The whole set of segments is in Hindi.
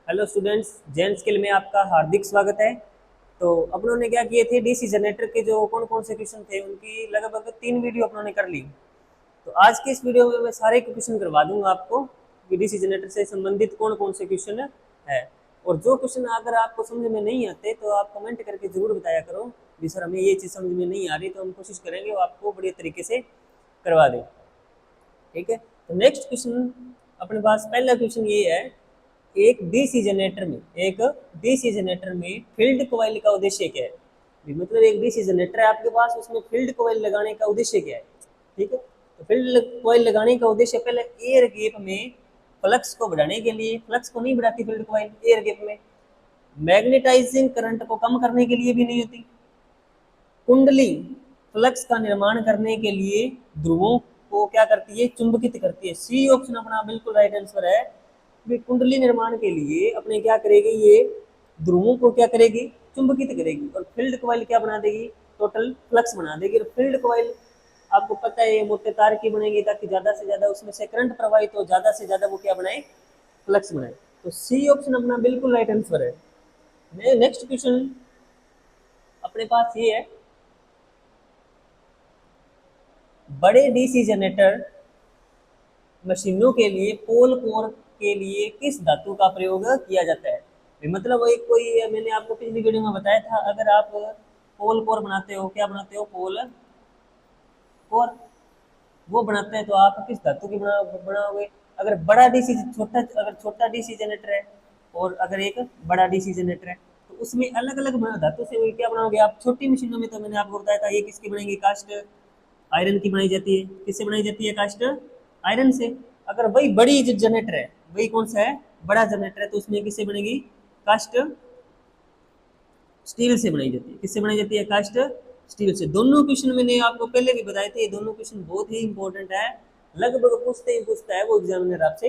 हेलो स्टूडेंट्स, जेन स्किल में आपका हार्दिक स्वागत है। तो अपनों ने क्या किए थे, डीसी जनरेटर के जो कौन कौन से क्वेश्चन थे उनकी लगभग 3 वीडियो अपनों ने कर ली। तो आज के इस वीडियो में मैं सारे क्वेश्चन करवा दूंगा आपको कि डीसी जनरेटर से संबंधित कौन कौन से क्वेश्चन है। और जो क्वेश्चन अगर आपको समझ में नहीं आते तो आप कमेंट करके जरूर बताया करो जी सर हमें ये चीज़ समझ में नहीं आ रही, तो हम कोशिश करेंगे वो आपको बढ़िया तरीके से करवा दें। ठीक है, तो नेक्स्ट क्वेश्चन अपने पास पहला क्वेश्चन ये है, एक डीसी जनरेटर में फील्ड कॉइल का उद्देश्य क्या है। मतलब एक डीसी जनरेटर है आपके पास, उसमें फील्ड कॉइल लगाने का उद्देश्य क्या है। ठीक है, तो फील्ड कॉइल लगाने का उद्देश्य पहले एयर गैप में फ्लक्स को बढ़ाने के लिए, फ्लक्स को नहीं बढ़ाती फील्ड कॉइल एयर गैप में, मैग्नेटाइजिंग करंट को कम करने के लिए भी नहीं होती, कुंडली फ्लक्स का निर्माण करने के लिए ध्रुवों को क्या करती है, चुंबकित करती है। सी ऑप्शन अपना बिल्कुल राइट आंसर है। कुंडली निर्माण के लिए अपने क्या करेगी, ये ध्रुवों को क्या करेगी, चुंबकित करेगी। और फील्ड कॉइल क्या बना देगी, टोटल फ्लक्स बना देगी। और फील्ड कॉइल आपको पता है ये मोटे तार की बनेगी ताकि ज्यादा से ज्यादा उसमें से करंट प्रवाहित हो, ज्यादा से ज्यादा वो क्या बनाए, फ्लक्स बनाए। तो सी ऑप्शन अपना बिल्कुल राइट आंसर है। नेक्स्ट क्वेश्चन अपने पास ये है, बड़े डीसी जनरेटर मशीनों के लिए पोल कोर के लिए किस धातु का प्रयोग किया जाता है। मतलब एक कोई मैंने आपको पिछली वीडियो में बताया था, अगर आप पोल कोर बनाते हो, क्या बनाते हो, पोल कोर वो बनाते हैं तो आप किस धातु की बनाओगे। अगर बड़ा डीसी छोटा, अगर छोटा डीसी जनरेटर है और अगर एक बड़ा डीसी जनरेटर है तो उसमें अलग अलग धातु से क्या बनाओगे आप। छोटी मशीनों में तो मैंने आपको बताया था ये किसकी बनेगी, कास्ट आयरन की बनाई जाती है। किससे बनाई जाती है, कास्ट आयरन से। अगर वही बड़ी जो जनरेटर है, वही कौन सा है, बड़ा जनरेटर है, तो उसमें किससे बनेगी, कास्ट स्टील से बनाई जाती है। किससे बनाई जाती है, कास्ट स्टील से। दोनों क्वेश्चन मैंने आपको पहले भी बताए थे, ये दोनों क्वेश्चन बहुत ही इंपॉर्टेंट है, लगभग पूछते ही पूछता है वो एग्जामिनर आपसे।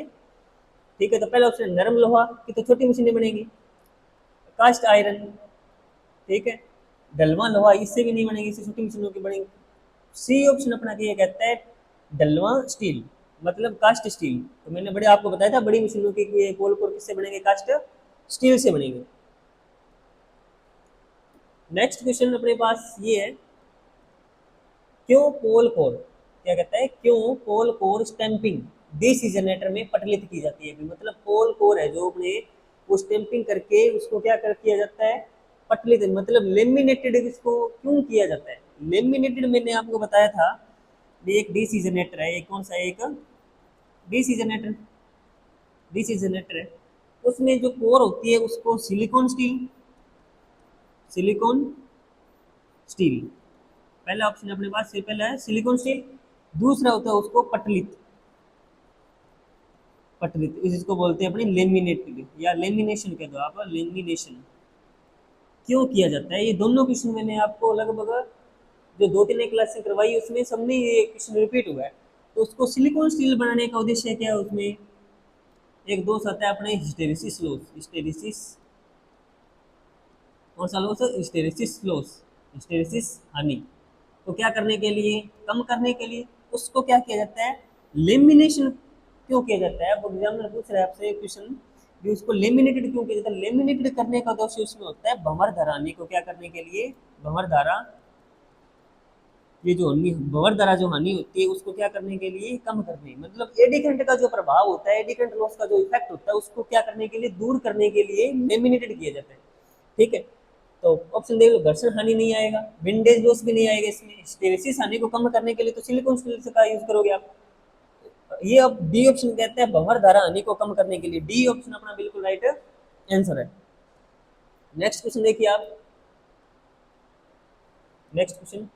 ठीक है, तो पहला ऑप्शन नरम लोहा की तो छोटी मशीनें बनेगी, कास्ट आयरन। ठीक है, डलवा लोहा इससे भी नहीं बनेगी, इससे छोटी मशीनों की बनेगी। सी ऑप्शन अपना ये कहता है डलवा स्टील, मतलब कास्ट स्टील। तो मैंने बड़े आपको बताया था बड़ी मशीनों की पोल कोर किससे बनेंगे, कास्ट स्टील से बनेंगे। नेक्स्ट क्वेश्चन अपने पास ये है, क्यों पोल कोर, क्या कहता है, क्यों पोल कोर स्टैंपिंग डीसी जनरेटर में पटलित की जाती है। मतलब पोल कोर है जो अपने वो स्टैंपिंग करके उसको क्या कर किया जाता है, पटलित, मतलब लेमिनेटेड इसको क्यों किया जाता है। लेमिनेटेड मैंने आपको बताया था, ये एक डीसी जनरेटर है, एक कौन सा, एक डीसी जनरेटर, डीसी जनरेटर है, उसमें जो कोर होती है उसको सिलिकॉन स्टील, सिलिकॉन स्टील पहला ऑप्शन अपने पास से पहला है सिलिकॉन स्टील। दूसरा होता है उसको पटलित, पटलित इसको बोलते हैं अपनी लेमिनेटेड या लेमिनेशन कह दो आप, लेमिनेशन क्यों किया जाता है। ये दोनों क्वेश्चन मैंने आपको लगभग जो 2-3 क्लासें करवाई उसमें सब में ये क्वेश्चन रिपीट हुआ है। तो उसको सिलिकॉन स्टील बनाने का उद्देश्य क्या है, उसमें एक दोष आता है अपने हिस्टेरिसिस लॉस, हिस्टेरिसिस कौन सा लॉस, हिस्टेरिसिस लॉस, हिस्टेरिसिस हानि को क्या करने के लिए, कम करने के लिए उसको क्या किया जाता है, लेमिनेशन क्यों किया जाता है। अब एग्जामिनर पूछ रहा है आपसे क्वेश्चन भी, उसको लेमिनेटेड क्यों किया जाता है। लेमिनेटेड करने का उद्देश्य उसमें होता है भंवर धारा हानि को क्या करने के लिए, भंवर धारा, ये जो भंवर धारा जो हानि होती है उसको क्या करने के लिए, कम करने, मतलब एडी करंट का जो प्रभाव होता है, एडी करंट लॉस का जो इफेक्ट होता है उसको क्या करने के लिए, दूर करने के लिए लेमिनेटेड किया जाता है। ठीक है, तो ऑप्शन देख लो, घर्षण हानि नहीं आएगा, विंडेज लॉस भी नहीं आएगा इसमें, स्टेरेसिस हानि को कम करने के लिए तो सिलिकॉन स्टील का यूज करोगे आप। ये अब डी ऑप्शन कहते हैं भंवर धारा हानि को कम करने के लिए, डी ऑप्शन अपना बिल्कुल राइट आंसर है। नेक्स्ट क्वेश्चन देखिए आप, नेक्स्ट क्वेश्चन,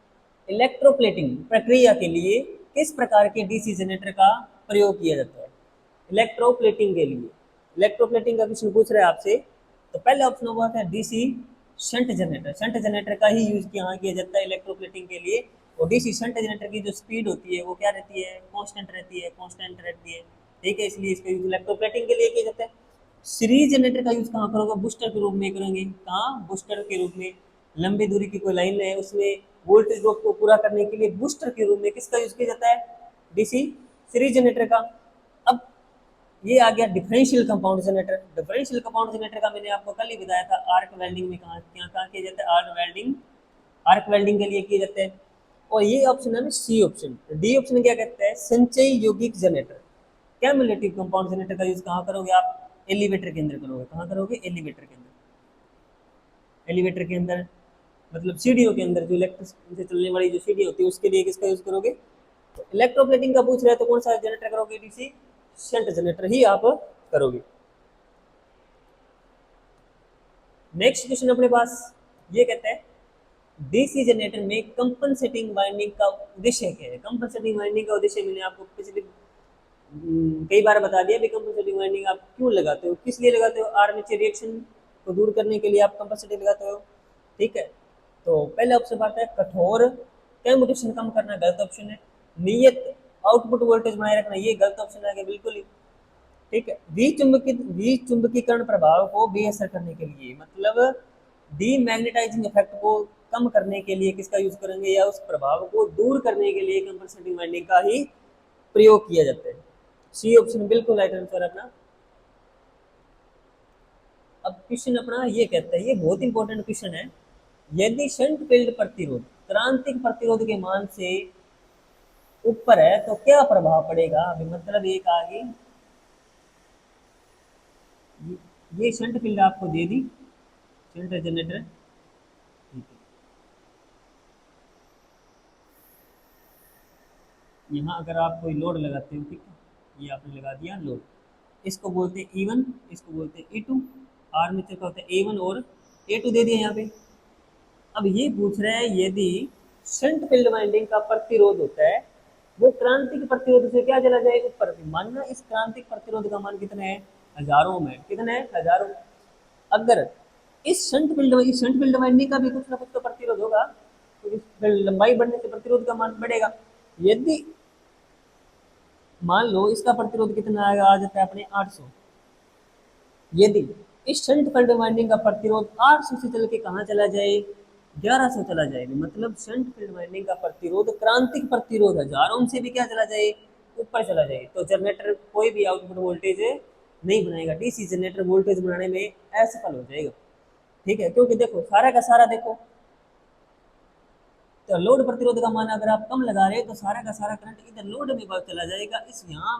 इलेक्ट्रोप्लेटिंग प्रक्रिया के लिए किस प्रकार के डीसी जनरेटर का प्रयोग किया जाता है। इलेक्ट्रोप्लेटिंग के लिए, इलेक्ट्रोप्लेटिंग का क्वेश्चन पूछ रहे हैं आपसे, तो पहला ऑप्शन हुआ था DC shunt generator, shunt generator का ही यूज यहाँ किया जाता है इलेक्ट्रोप्लेटिंग के लिए। और डीसी शंट जनरेटर की जो स्पीड होती है वो क्या रहती है, कांस्टेंट रहती है, कांस्टेंट रहती है। ठीक है, इसलिए इसका यूज इलेक्ट्रोप्लेटिंग के लिए किया जाता है। सीरीज जनरेटर का यूज कहाँ करोगे, बूस्टर के रूप में करेंगे, कहाँ, बूस्टर के रूप में। लंबी दूरी की कोई लाइन है उसमें वोल्टेज ड्रॉप को पूरा करने के लिए बूस्टर के रूप में किसका यूज किया जाता है, डीसी सीरीज जनरेटर का। अब ये आ गया differential compound generator. Differential compound generator का मैंने आपको कल ही बताया था, आर्क वेल्डिंग में कहाँ कहाँ किया जाता है, आर्क वेल्डिंग के लिए किए जाते हैं। और ये ऑप्शन है सी ऑप्शन। डी ऑप्शन क्या कहता है, संचय यौगिक जनरेटर। कैमुलेटिव कंपाउंड जनरेटर का यूज कहाँ करोगे आप, एलिवेटर के अंदर करोगे। कहाँ करोगे, एलिवेटर के अंदर। एलिवेटर के अंदर मतलब सीढ़ियों के अंदर, जो इलेक्ट्रिक से चलने वाली जो सीढ़ी होती है उसके लिए किसका यूज करोगे, तो इलेक्ट्रोप्लेटिंग का पूछ रहे हैं तो कौन सा जनरेटर करोगे, डीसी शंट जनरेटर ही आप करोगे। नेक्स्ट क्वेश्चन अपने पास ये कहता है, डीसी जनरेटर में कंपनसेटिंग वाइंडिंग का उद्देश्य क्या है। कंपनसेटिंग वाइंडिंग का उद्देश्य मैंने आपको पिछले कई बार बता दिया भी, कंपनसेटिंग वाइंडिंग आप क्यों लगाते हो, किस लिए लगाते हो, आर्मेचर रिएक्शन को दूर करने के लिए आप कंपनसेटिंग लगाते हो। ठीक है, तो पहले ऑप्शन बात है कठोर कम्यूटेशन कम करना, गलत ऑप्शन है। नियत आउटपुट वोल्टेज बनाए रखना, ये गलत ऑप्शन है बिल्कुल ही। ठीक है, विचुंबकीकरण प्रभाव को बेअसर करने के लिए, मतलब डीमैग्नेटाइजिंग इफेक्ट को कम करने के लिए किसका यूज करेंगे, या उस प्रभाव को दूर करने के लिए कंपनसेटिंग वाइंडिंग का ही प्रयोग किया जाता है। सी ऑप्शन बिल्कुल राइट आंसर अपना। अब क्वेश्चन अपना ये कहता है, ये बहुत इंपॉर्टेंट क्वेश्चन है, यदि शंट फील्ड प्रतिरोध क्रांतिक प्रतिरोध के मान से ऊपर है तो क्या प्रभाव पड़ेगा। अभी मतलब एक आगे ये शंट फील्ड आपको दे दी, शंट जनरेटर। ठीक है, यहाँ अगर आप कोई लोड लगाते हो, ठीक है, ये आपने लगा दिया लोड, इसको बोलते हैं E1, इसको बोलते हैं E2। आर्मेचर का होता है A1 और A2 दे दिया यहाँ पे। अब ये पूछ रहा है, यदि शंट फील्ड वाइंडिंग का प्रतिरोध होता है वो क्रांतिक प्रतिरोध से क्या चला जाए, ऊपर। मानना इस क्रांतिक प्रतिरोध का मान कितना है, हजारों में, कितना है, हजारों। अगर इस शंट फील्ड वाइंडिंग का भी कुछ ना कुछ तो प्रतिरोध होगा, तो इस लंबाई बढ़ने से प्रतिरोध का मान बढ़ेगा। यदि मान लो इसका प्रतिरोध कितना आएगा, आ जाता है अपने 800। यदि इस शंट फील्ड वाइंडिंग का प्रतिरोध 800 से चल के कहाँ चला जाए, 1100 चला जाए, मतलब शंट फील्ड वाइंडिंग का प्रतिरोध क्रांतिक प्रतिरोध हजारों से भी क्या चला जाए, ऊपर चला जाए, तो जनरेटर कोई भी आउटपुट वोल्टेज नहीं बनाएगा, डीसी जनरेटर वोल्टेज बनाने में असफल हो जाएगा। ठीक है, क्योंकि देखो सारा का सारा देखो, तो लोड प्रतिरोध का मान अगर आप कम लगा रहे हैं तो सारा का सारा करंट इधर लोड में चला जाएगा। इस यहाँ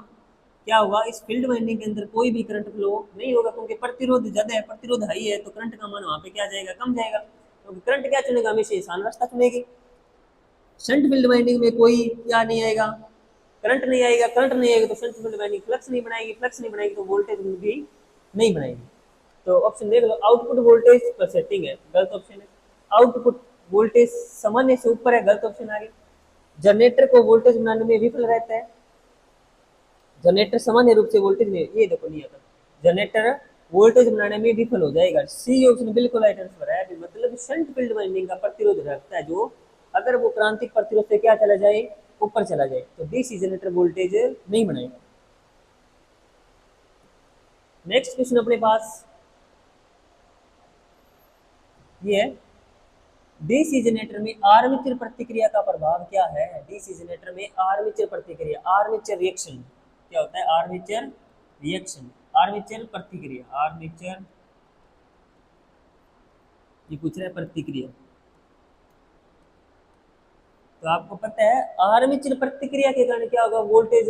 क्या होगा, इस फील्ड वाइंडिंग के अंदर कोई भी करंट फ्लो नहीं होगा, क्योंकि प्रतिरोध ज्यादा है, प्रतिरोध हाई है, तो करंट का मान वहाँ पे क्या जाएगा, कम जाएगा। क्योंकि करंट क्या चुनेगा, हमेशा आसान रास्ता चुनेगी। शंट फील्ड वाइंडिंग में कोई क्या नहीं आएगा, करंट नहीं आएगा, करंट नहीं आएगा तो शंट फील्ड वाइंडिंग फ्लक्स नहीं बनाएगी, फ्लक्स नहीं बनाएगी तो वोल्टेज भी नहीं बनाएगी। तो ऑप्शन देख लो, आउटपुट वोल्टेज पर सेटिंग है, गलत ऑप्शन है। आउटपुट वोल्टेज सामान्य से ऊपर है, गलत ऑप्शन आ गया। जनरेटर को वोल्टेज बनाने में विफल रहता है, जनरेटर सामान्य रूप से वोल्टेज में, ये देखो नहीं आता, जनरेटर वोल्टेज बनाने में विफल हो जाएगा। सी ऑप्शन बिल्कुल राइट आंसर है, मतलब शंट फील्ड वाइंडिंग का प्रतिरोध रखता है जो, अगर वो क्रांतिक प्रतिरोध से क्या चला जाए, ऊपर चला जाए, तो डीसी जनरेटर वोल्टेज नहीं बनाएगा। नेक्स्ट क्वेश्चन अपने पास ये है, डीसी जनरेटर में आर्मेचर प्रतिक्रिया का प्रभाव क्या है। डीसी जनरेटर में आर्मेचर प्रतिक्रिया, आर्मेचर रिएक्शन क्या होता है, आर्मेचर रिएक्शन, आर्मेचर प्रतिक्रिया, आर्मेचर, ये पूछ रहा है प्रतिक्रिया। तो आपको पता है आर्मेचर प्रतिक्रिया के कारण क्या होगा, वोल्टेज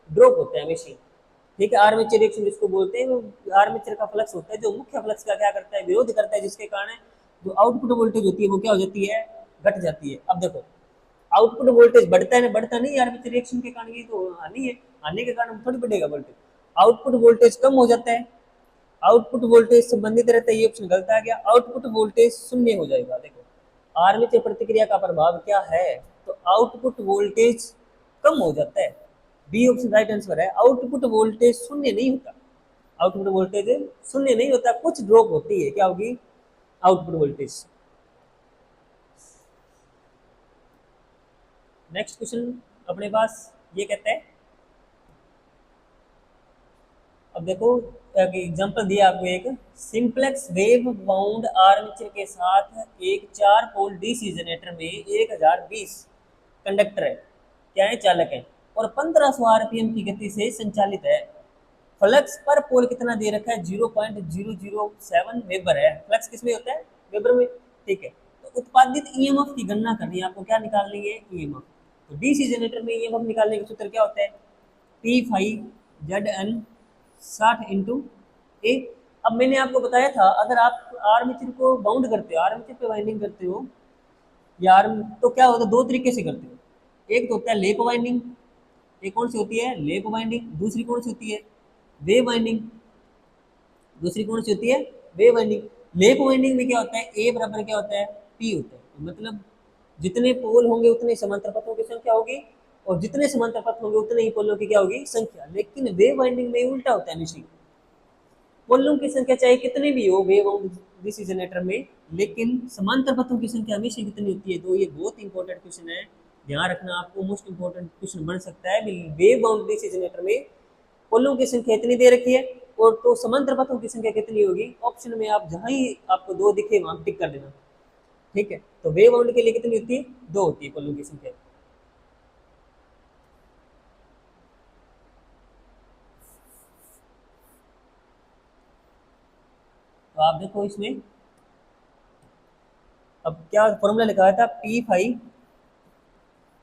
ड्रॉप होता है हमेशा। ठीक है, आर्मेचर रिएक्शन जिसको बोलते हैं, वो आर्मेचर का फ्लक्स होता है जो मुख्य फ्लक्स का क्या करता है, विरोध करता है, जिसके कारण जो आउटपुट वोल्टेज होती है वो क्या हो जाती है, घट जाती है। अब देखो आउटपुट वोल्टेज बढ़ता है ना, बढ़ता नहीं आर्मेचर रिएक्शन के कारण, ये तो हानि है, हानि के कारण थोड़ी बढ़ेगा वोल्टेज। आउटपुट वोल्टेज कम हो जाता है, आउटपुट वोल्टेज संबंधित रहता है, ये ऑप्शन गलत आ गया, आउटपुट वोल्टेज शून्य हो जाएगा। देखो आर्मेचर प्रतिक्रिया का प्रभाव क्या है, तो आउटपुट वोल्टेज कम हो जाता है, बी ऑप्शन राइट आंसर है। आउटपुट वोल्टेज शून्य नहीं होता, आउटपुट वोल्टेज शून्य नहीं होता, कुछ ड्रॉप होती है, क्या होगी, आउटपुट वोल्टेज। नेक्स्ट क्वेश्चन अपने पास ये कहता है, अब देखो एग्जांपल दिया आपको, एक सिंप्लेक्स वेव बाउंड आर्मेचर के साथ एक 4 पोल डीसी जनरेटर में 1020 कंडक्टर है, क्या है, चालक है, और 1500 आरपीएम की गति से संचालित है। फ्लक्स पर पोल कितना दे रखा है, 0.007 वेबर है। फ्लक्स किसमें होता है, वेबर में, ठीक है। तो उत्पादित ईएमएफ की गणना करनी है आपको, क्या निकालनी है, ईएमएफ। तो डीसी जनरेटर में ईएमएफ निकालने का सूत्र क्या होता है, पी फाइव जेड एन 60 × ए। अब मैंने आपको बताया था, अगर आप आर्मेचर को बाउंड करते हो, आर्मेचर पे वाइंडिंग करते हो या आर्म, तो क्या होता है, दो तरीके से करते हो। एक तो होता है लेप वाइंडिंग, एक कौन सी होती है, लेप वाइंडिंग। दूसरी कौन सी होती है, वेव वाइंडिंग। दूसरी कौन सी होती है, वेव वाइंडिंग। लेप वाइंडिंग में क्या होता है, ए बराबर क्या होता है, पी होता है। तो मतलब जितने पोल होंगे उतने समांतर पथों की संख्या होगी, और जितने समांतर पथ होंगे उतने ही पोलों की क्या होगी, संख्या। लेकिन वेव वाइंडिंग में उल्टा होता है हमेशा, पोलों की संख्या चाहे कितनी भी हो वेव वाउंड डीसी जनरेटर में, लेकिन समांतर पथों की संख्या हमेशा कितनी होती है। तो ये बहुत इंपॉर्टेंट क्वेश्चन है, ध्यान रखना, आपको मोस्ट इंपॉर्टेंट क्वेश्चन बन सकता है। वेव वाउंड डीसी जनरेटर में पोलों की संख्या इतनी दे रखी है, और तो समांतर पथों की संख्या कितनी होगी, ऑप्शन में आप जहां ही आपको दो दिखे वहां टिक कर देना, ठीक है। तो वेव वाउंड के लिए कितनी होती है, दो होती है पोलों की संख्या। तो आप देखो इसमें, अब क्या फॉर्मूला लिखा था, P5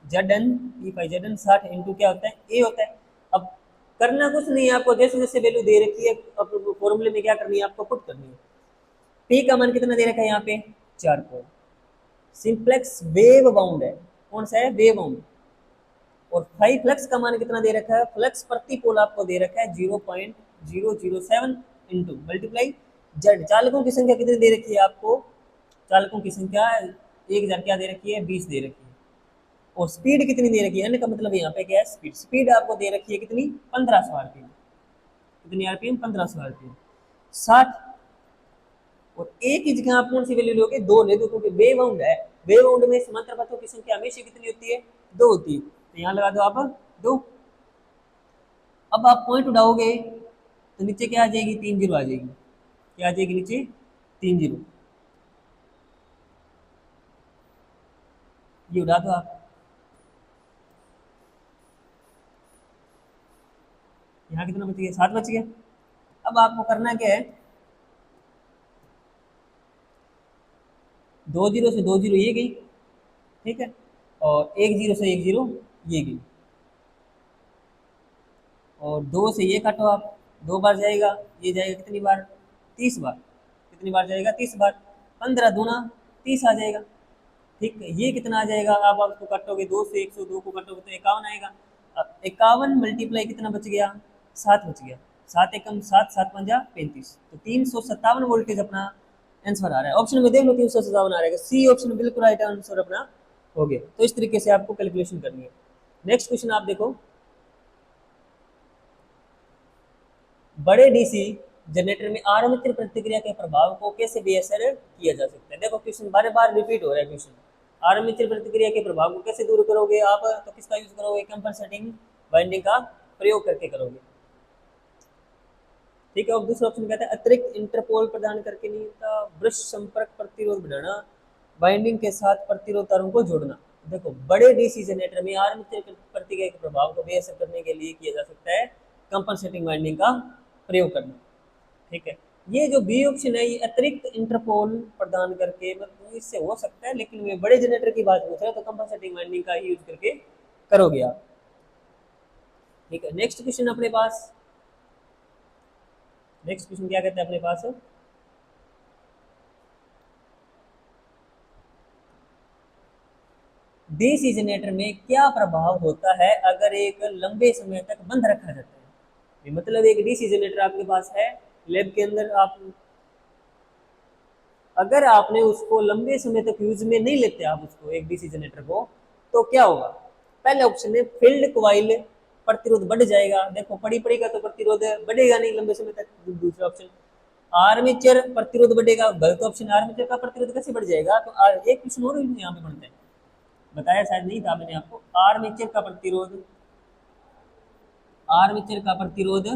ZN 60 क्या होता है, ए होता है। अब करना कुछ नहीं है आपको, जैसे जैसे वैल्यू दे रखी है, अब फॉर्मूले में क्या करनी है, आपको पुट करनी है। पी का मान कितना दे रखा है यहाँ पे, 4 को। सिंप्लेक्स वेव बाउंड है, कौन सा है, वेव बाउंड। और फाइव फ्लक्स का मान कितना दे रखा है, फ्लक्स प्रति पोल आपको दे रखा है 0.007 इंटू मल्टीप्लाई जेड। चालकों की संख्या कितनी दे रखी है आपको, चालकों की संख्या 1000 क्या दे रखी है, 20 दे रखी है। और स्पीड कितनी दे रखी है, एन का मतलब यहाँ पे क्या है, स्पीड। स्पीड आपको दे रखी है कितनी, 1500 आरपीएम। कितनी आरपीएम, 1500 आरपीएम। 60, और ए की जगह आप कौन सी वैल्यू लोगे, दो ले दो, क्योंकि वेव बाउंड है। वेव बाउंड में समांतर पथों की संख्या हमेशा कितनी होती है, दो होती है। तो यहाँ लगा दो आप दो। अब आप पॉइंट उठाओगे तो नीचे क्या आ जाएगी, 3 जीरो आ जाएगी। क्या आ जाएगी नीचे, 3 जीरो। ये उड़ा दो आप, यहाँ कितना बच गया, 7 बच गया। अब आपको करना क्या है, 2 जीरो से 2 जीरो ये गई, ठीक है, और 1 जीरो से 1 जीरो ये गई, और 2 से ये काटो आप, 2 बार जाएगा, ये जाएगा कितनी बार, 30 बार। कितनी बार जाएगा, 30 बार। 15 दूना 30 आ जाएगा, ठीक है। ये कितना आ जाएगा, आप उसको काटोगे, 2 से 102 को काटोगे तो 51 आएगा। अब 51 मल्टीप्लाई कितना बच गया, 7 बच गया। 7 एकम 7, 7 पंजा 35, तो 357 वोल्टेज अपना आंसर आ रहा है। ऑप्शन में देख लो, 357 आ रहेगा, सी ऑप्शन बिल्कुल राइट आंसर अपना हो गया। तो इस तरीके से आपको कैलकुलेशन करनी है। नेक्स्ट क्वेश्चन आप देखो, बड़े डीसी जनरेटर में आर्मेचर प्रतिक्रिया के प्रभाव को कैसे बेअसर किया जा सकता है। देखो क्वेश्चन बार बार रिपीट हो रहा है क्वेश्चन, आर्मेचर प्रतिक्रिया के प्रभाव को कैसे दूर करोगे आप, तो किसका यूज करोगे, कंपनसेटिंग वाइंडिंग का प्रयोग करके करोगे, ठीक है। और दूसरा ऑप्शन कहता है अतिरिक्त इंटरपोल प्रदान करके नहीं होता, ब्रश संपर्क प्रतिरोध बढ़ाना, बाइंडिंग के साथ प्रतिरोध तारों को जोड़ना। देखो बड़े डीसी जनरेटर में आर्मेचर प्रतिक्रिया के प्रभाव को बेअसर करने के लिए किया जा सकता है कंपनसेटिंग वाइंडिंग का प्रयोग करना, ठीक है। ये जो बी ऑप्शन है, ये अतिरिक्त इंटरपोल प्रदान करके, मतलब इससे हो सकता है, लेकिन मैं बड़े जनरेटर की बात पूछ रहा हूँ, तो कंपनसेटिंग वाइंडिंग का यूज करके करोगे आप, ठीक है। नेक्स्ट क्वेश्चन अपने पास, नेक्स्ट क्वेश्चन क्या कहते हैं अपने पास, डीसी जनरेटर में क्या प्रभाव होता है अगर एक लंबे समय तक बंद रखा जाता है। मतलब एक डीसी जनरेटर आपके पास है लैब के अंदर, आप अगर आपने उसको लंबे समय तक यूज में नहीं लेते आप उसको, एक डीसी जनरेटर को, तो क्या होगा। पहले ऑप्शन है फील्ड क्वाइल प्रतिरोध बढ़ जाएगा। देखो पड़ी पड़ेगा तो प्रतिरोध बढ़ेगा नहीं लंबे समय तक। दूसरा ऑप्शन आर्मेचर प्रतिरोध बढ़ेगा, गलत ऑप्शन। आर्मेचर का प्रतिरोध कैसे बढ़ जाएगा, तो एक क्वेश्चन और यहाँ पे बनता है, बताया शायद नहीं था मैंने आपको। आर्मेचर का प्रतिरोध, आर्मेचर का प्रतिरोध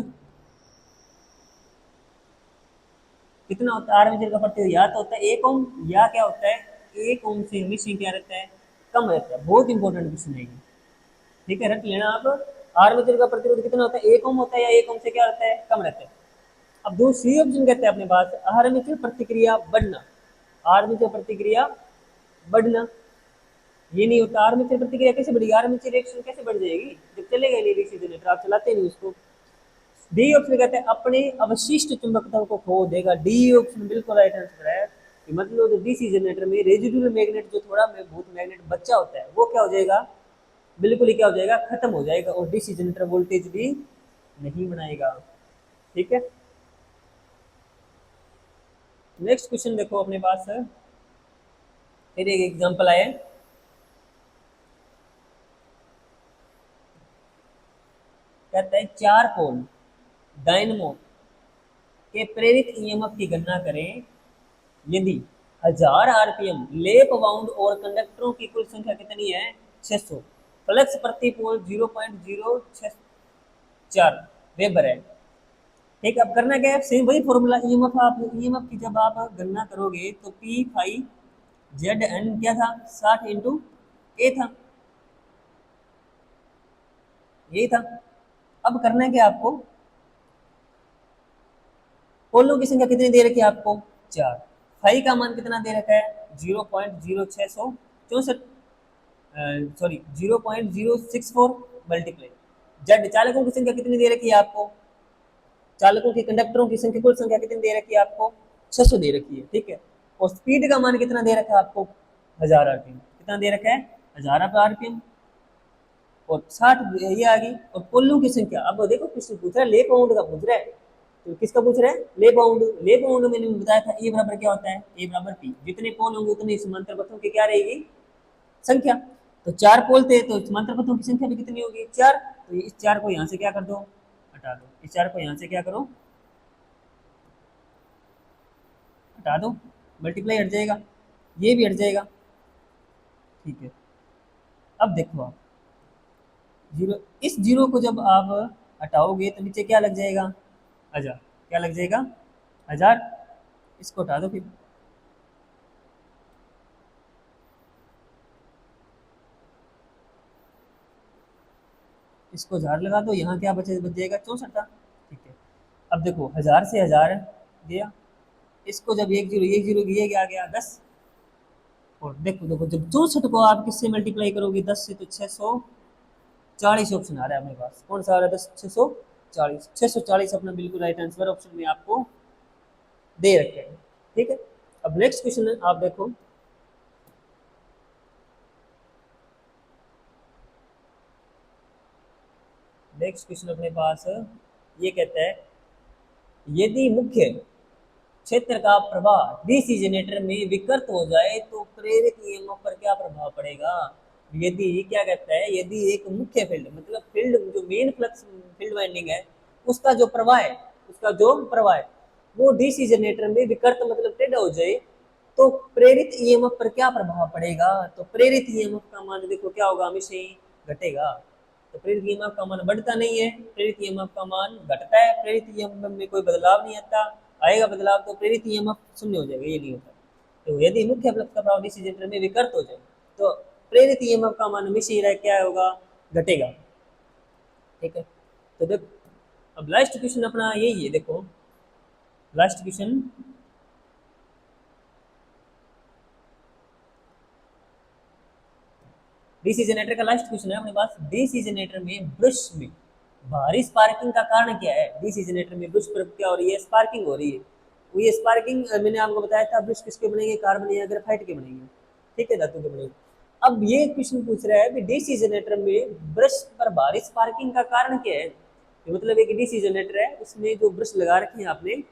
कितना होता है, आर्मेचर का प्रतिरोध या तो होता है 1 ओम, या क्या होता है 1 ओम से हमेशा क्या रहता है, कम रहता है। बहुत इंपॉर्टेंट क्वेश्चन है ये, ठीक है, रख लेना आप। आर्मेचर का प्रतिरोध कितना होता है, 1 ओम होता है, या 1 ओम से क्या होता है, कम रहता है। अब दूसरी ऑप्शन कहते हैं अपने पास आर्मेचर प्रतिक्रिया बढ़ना। आर्मेचर प्रतिक्रिया बढ़ना, ये नहीं होता। आर्मेचर प्रतिक्रिया कैसे बढ़ेगी, आर्मेचर रिएक्शन कैसे बढ़ जाएगी जब चलेगा नहीं डीसी जनरेटर, आप चलाते नहीं उसको। डी ऑप्शन कहते हैं अपने अवशिष्ट चुंबकत्व को खो देगा। डी ऑप्शन बिल्कुल राइट आंसर है। कि मतलब जो डीसी जनरेटर में रेजिडुअल मैग्नेट, जो थोड़ा बहुत मैग्नेट बचा होता है, वो क्या हो जाएगा, बिल्कुल ही क्या हो जाएगा, खत्म हो जाएगा, और डीसी जनरेटर वोल्टेज भी नहीं बनाएगा। ठीक है, नेक्स्ट क्वेश्चन देखो अपने पास है, फिर एक एग्जांपल आए। कहता है 4 पोल डायनमो के प्रेरित ईएमएफ की गणना करें यदि 1000 आरपीएम लेप वाउंड और कंडक्टरों की कुल संख्या कितनी है, 600, फ्लक्स प्रति पोल 0.064 वेबर है। ठीक है, अब करना क्या है, सेम वही फॉर्मूला ईएमएफ, आप ईएमएफ की जब आप गणना करोगे तो पी फाई जेड एन क्या था, 60 इंटू ए था, यही था। अब करना है क्या आपको, पोलों की संख्या कितनी दे रखी है आपको, 4, फाई का मान कितना दे रखा है, 0.0664, सॉरी 0.064 मल्टीप्लाई जेड, चालकों की संख्या कितनी दे रखी है आपको, चालकों की कंडक्टरों की संख्या कुल संख्या कितनी दे रखी है आपको, 600 दे रखी है। ठीक है, और स्पीड का मान कितना दे रखा है आपको, 1000 आरपीएम, कितना दे रखा है, 1000 आरपीएम, और 60 ये आ गई। और पोलों की संख्या, अब देखो कुछ पूछ रहा है, ले पाउंड का पूछ रहा है, तो किसका पूछ रहा है, ले पाउंड। ले पाउंड मैंने बताया था ए बराबर क्या होता है, ए बराबर पी, जितने पोल होंगे उतने समांतर पथों की क्या रहेगी, संख्या। तो 4 पोल थे तो समांतर पथों की संख्या भी कितनी होगी, 4। तो इस 4 को यहाँ से क्या कर दो, हटा दो, इस 4 को यहाँ से क्या करो, हटा दो, मल्टीप्लाई हट जाएगा, ये भी हट जाएगा। ठीक है, अब देखो आप जीरो, इस जीरो को जब आप हटाओगे तो नीचे क्या लग जाएगा, 1000, क्या लग जाएगा, 1000, इसको हटा दो, फिर इसको 1000 लगा दो, यहाँ क्या बचे, बच जाएगा 64 था। ठीक है, अब देखो 1000 से 1000 गया, इसको जब एक जीरो ये क्या आ गया 10, और देखो देखो जब 64 को आप किससे मल्टीप्लाई करोगे, 10 से, तो 640 ऑप्शन आ रहा है अपने पास, कौन सा आ रहा है, 10 640, 640 अपना बिल्कुल राइट आंसर ऑप्शन में आपको दे रखे हैं। ठीक है, अब नेक्स्ट क्वेश्चन है, आप देखो, नेक्स्ट क्वेश्चन अपने पास ये कहता है यदि मुख्य क्षेत्र का प्रभाव डीसी जनरेटर में विकृत हो जाए तो प्रेरित ईएमएफ पर क्या प्रभाव पड़ेगा। यदि क्या कहता है, यदि एक मुख्य फील्ड मतलब फील्ड जो मेन फ्लक्स फील्ड वाइंडिंग है, उसका जो प्रवाह है, उसका जो प्रवाह है वो डीसी जनरेटर में विकृत मतलब टेढ़ा हो जाए, तो प्रेरित ईएमएफ पर क्या प्रभाव पड़ेगा। तो प्रेरित ईएमएफ का मान देखो क्या होगा, हमेशा ही घटेगा। तो प्रेरित ईएमएफ का मान बढ़ता नहीं है, प्रेरित ईएमएफ का मान घटता है, प्रेरित ईएमएफ में कोई बदलाव नहीं आता, आएगा बदलाव तो प्रेरित ईएमएफ शून्य हो जाएगा, ये नहीं होता। तो यदि मुख्य फ्लक्स का प्रभाव डीसी जनरेटर में विकृत हो जाए तो प्रेरित ईएमएफ का मान हमेशा ही क्या होगा, घटेगा। ठीक है, तो देख, अब लास्ट क्वेश्चन अपना यही है, देखो लास्ट क्वेश्चन, डीसी जनरेटर का लास्ट क्वेश्चन है अपने पास। डीसी जनरेटर में ब्रश में भारी स्पार्किंग का कारण क्या है। डीसी जनरेटर में ब्रश पर क्या हो रही है, स्पार्किंग हो रही है। वो ये स्पार्किंग मैंने आपको बताया था, ब्रश किसके बनेंगे, कार्बन या ग्रेफाइट के बनेंगे, ठीक है, धातु के बनेंगे। अब ये क्वेश्चन पूछ रहा है कि डीसी जनरेटर में ब्रश पर भारी स्पार्किंग का कारण क्या है। तो मतलब एक डीसी जनरेटर है, उसमें जो ब्रश लगा रखे हैं आपने,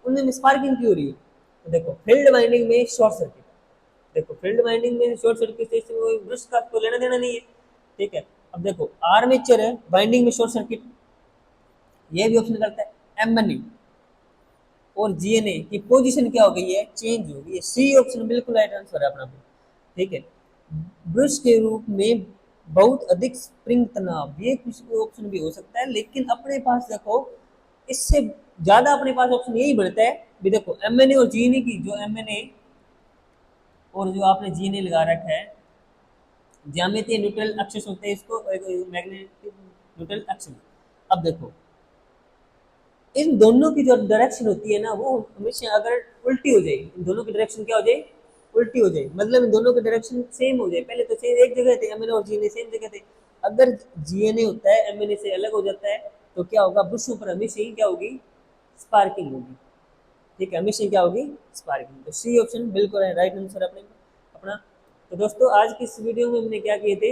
उनमें स्पार्किंग क्यों हो रही है। तो देखो फील्ड वाइंडिंग में शॉर्ट सर्किट, देखो फील्ड वाइंडिंग में शॉर्ट सर्किट से कोई ब्रश का तो लेना देना नहीं है। ठीक है, अब देखो आर्मेचर है, वाइंडिंग में शॉर्ट सर्किट, ये भी ऑप्शन करता है। एमएनए और जीएनए की पोजीशन क्या हो गई है, चेंज हो गई है। सी ऑप्शन बिल्कुल राइट आंसर है अपना भी। ठीक है, ब्रश के रूप में बहुत अधिक स्प्रिंग तनाव, ये कुछ ऑप्शन भी हो सकता है, लेकिन अपने पास देखो इससे ज्यादा अपने पास ऑप्शन यही बढ़ता है भी। देखो एमएनए और जीएनए की, जो एमएनए और जो आपने जीएनए लगा रखा है, ज्यामितीय न्यूट्रल एक्सिस होते हैं, इसको मैग्नेटिक न्यूट्रल एक्शन। अब देखो इन दोनों की जो डायरेक्शन होती है ना वो हमेशा अगर उल्टी हो जाए, इन दोनों की डायरेक्शन क्या हो जाए, उल्टी हो जाए, मतलब इन दोनों की डायरेक्शन सेम हो जाए, पहले तो सेम एक जगह थे एमएनए और जीएनए सेम जगह थे, अगर जीएनए होता है एमएनए से अलग हो जाता है तो क्या होगा, बुशों पर हमेशा ही क्या होगी, स्पार्किंग होगी। ठीक है, हमेशा क्या होगी, स्पार्किंग। तो सी ऑप्शन बिल्कुल है राइट आंसर अपने अपना। तो दोस्तों आज की इस वीडियो में हमने क्या किए थे,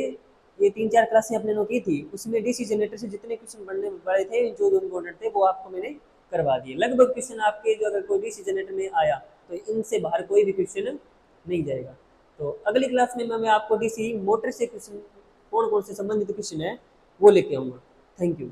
ये 3-4 क्लासें अपने की थी, उसमें डीसी जनरेटर से जितने क्वेश्चन बनने वाले थे जो जो इम्पोर्टेंट थे वो आपको मैंने करवा दिए। लगभग क्वेश्चन आपके जो अगर कोई डीसी जनरेटर में आया तो इनसे बाहर कोई भी क्वेश्चन नहीं जाएगा। तो अगली क्लास में मैं आपको डीसी मोटर से क्वेश्चन कौन कौन से संबंधित क्वेश्चन है वो लेके आऊँगा। Thank you.